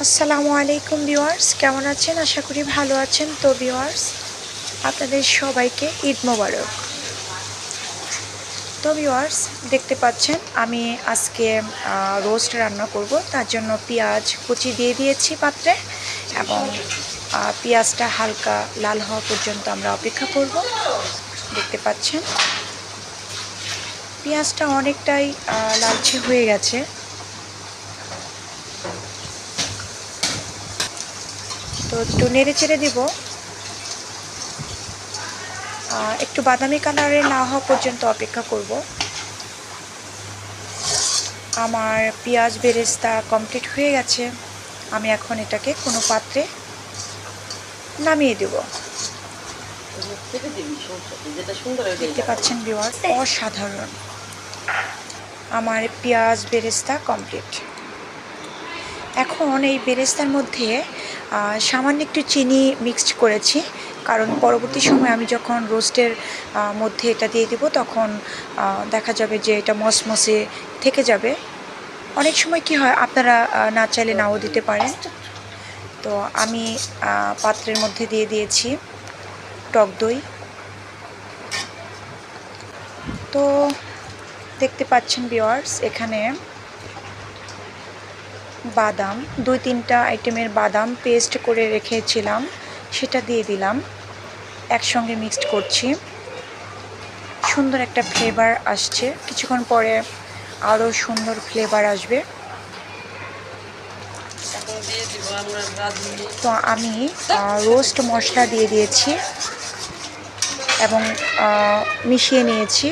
আসসালামু আলাইকুম ভিউয়ার্স, কেমন আছেন? আশা করি ভালো আছেন। তো ভিউয়ার্স, আপনাদের সবাইকে ঈদ মোবারক। তো ভিউয়ার্স, দেখতে পাচ্ছেন আমি আজকে রোস্ট রান্না করব। তার জন্য পেঁয়াজ কুচি দিয়ে দিয়েছি পাত্রে, এবং পেঁয়াজটা হালকা লাল হওয়া পর্যন্ত আমরা অপেক্ষা করব। দেখতে পাচ্ছেন পেঁয়াজটা অনেকটাই লালচে হয়ে গেছে। তো একটু নেড়ে চেড়ে দিব, একটু বাদামি কালারে না হওয়া পর্যন্ত অপেক্ষা করব। আমার পেঁয়াজ বেরেস্তা কমপ্লিট হয়ে গেছে। আমি এখন এটাকে কোনো পাত্রে নামিয়ে দেব। দেখতে পাচ্ছেন ভিউয়ার্স, অসাধারণ আমার পেঁয়াজ বেরেস্তা কমপ্লিট। এখন এই বেরেস্তার মধ্যে সামান্য একটু চিনি মিক্সড করেছি, কারণ পরবর্তী সময় আমি যখন রোস্টের মধ্যে এটা দিয়ে দেব তখন দেখা যাবে যে এটা মসমসে থেকে যাবে। অনেক সময় কি হয়, আপনারা না চাইলে নাও দিতে পারেন। তো আমি পাত্রের মধ্যে দিয়ে দিয়েছি টক দই। তো দেখতে পাচ্ছেন ভিউয়ার্স, এখানে বাদাম 2-3টা আইটেমের বাদাম পেস্ট করে রেখেছিলাম, সেটা দিয়ে দিলাম। একসঙ্গে মিক্সড করছি, সুন্দর একটা ফ্লেভার আসছে। কিছুক্ষণ পরে আরও সুন্দর ফ্লেভার আসবে। তো আমি রোস্ট মশলা দিয়ে দিয়েছি এবং মিশিয়ে নিয়েছি।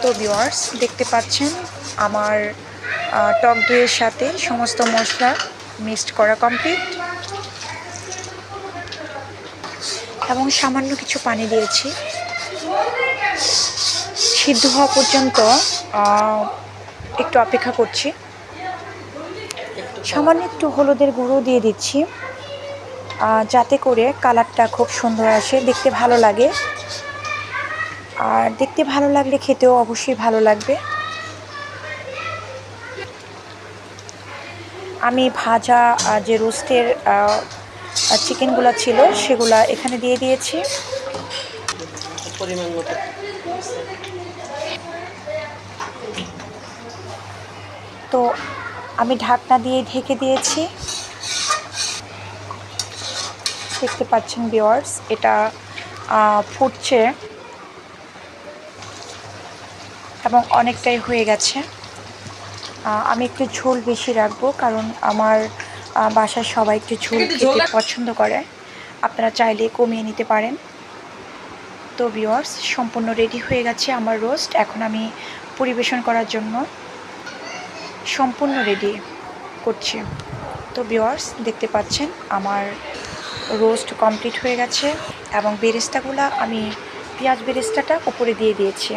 তো ভিউয়ার্স, দেখতে পাচ্ছেন আমার টক দইয়ের সাথে সমস্ত মশলা মিক্সড করা কমপ্লিট, এবং সামান্য কিছু পানি দিয়েছি। সিদ্ধ হওয়া পর্যন্ত একটু অপেক্ষা করছি। সামান্য একটু হলুদের গুঁড়ো দিয়ে দিচ্ছি, যাতে করে কালারটা খুব সুন্দর আসে, দেখতে ভালো লাগে। আর দেখতে ভালো লাগলে খেতেও অবশ্যই ভালো লাগবে। আমি ভাজা যে রোস্টের চিকেনগুলো ছিল সেগুলা এখানে দিয়ে দিয়েছি। পরিমাণ মতো তো আমি ঢাকনা দিয়ে ঢেকে দিয়েছি। দেখতে পাচ্ছেন ভিউয়ার্স, এটা ফুটছে এবং অনেকটাই হয়ে গেছে। আমি একটু ঝোল বেশি রাখবো, কারণ আমার বাসার সবাই একটু ঝোল খেতে পছন্দ করে। আপনারা চাইলে কমিয়ে নিতে পারেন। তো ভিউয়ার্স, সম্পূর্ণ রেডি হয়ে গেছে আমার রোস্ট। এখন আমি পরিবেশন করার জন্য সম্পূর্ণ রেডি করছি। তো ভিউয়ার্স, দেখতে পাচ্ছেন আমার রোস্ট কমপ্লিট হয়ে গেছে, এবং বেরেস্তাগুলো আমি পেঁয়াজ বেরেস্তাটা উপরে দিয়ে দিয়েছি।